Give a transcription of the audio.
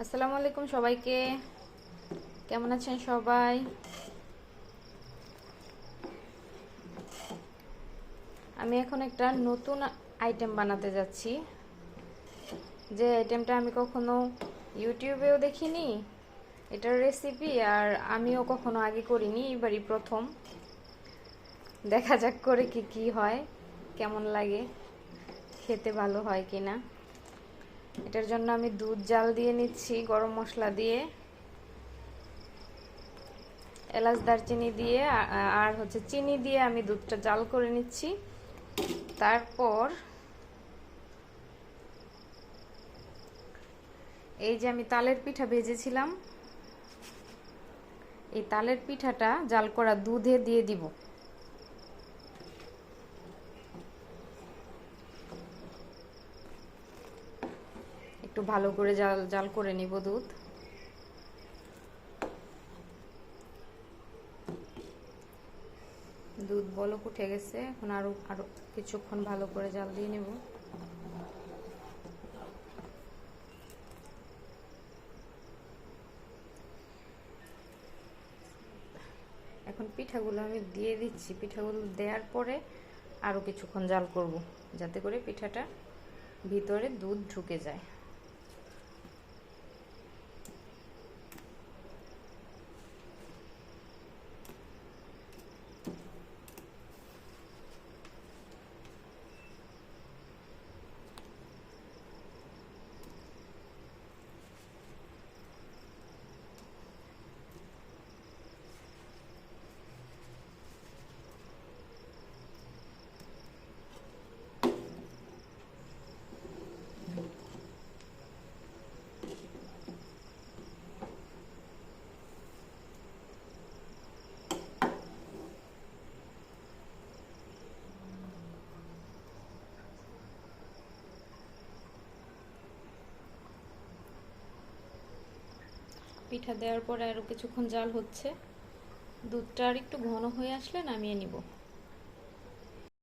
আসসালামু আলাইকুম সবাইকে। কেমন আছেন সবাই? আমি এখন একটা নতুন আইটেম বানাতে যাচ্ছি, যে আইটেমটা আমি কখনো ইউটিউবেও দেখিনি। এটার রেসিপি আর আমিও কখনো আগে করিনি, এবারই প্রথম। দেখা যাক করে কি হয়, কেমন লাগে, খেতে ভালো হয় কিনা। এটার জন্য আমি দুধ জাল দিয়ে নিচ্ছি গরম মশলা দিয়ে, এলাচ দারচিনি দিয়ে আর হচ্ছে চিনি দিয়ে আমি দুধটা জাল করে নিচ্ছি। তারপর এই যে আমি তালের পিঠা ভেজেছিলাম, এই তালের পিঠাটা জাল করা দুধে দিয়ে দিব। একটু ভালো করে জাল জাল করে নিব দুধ। দুধ বলক উঠে গেছে, এখন আরো কিছুক্ষণ ভালো করে জাল দিয়ে নেব। এখন পিঠাগুলো আমি দিয়ে দিচ্ছি। পিঠাগুলো দেওয়ার পরে আরো কিছুক্ষণ জাল করব, যাতে করে পিঠাটা ভিতরে দুধ ঢুকে যায়। পিঠা দেওয়ার পরে আরো কিছুক্ষণ জাল হচ্ছে। দুধটা আর একটু ঘন হয়ে আসলে নামিয়ে নিব।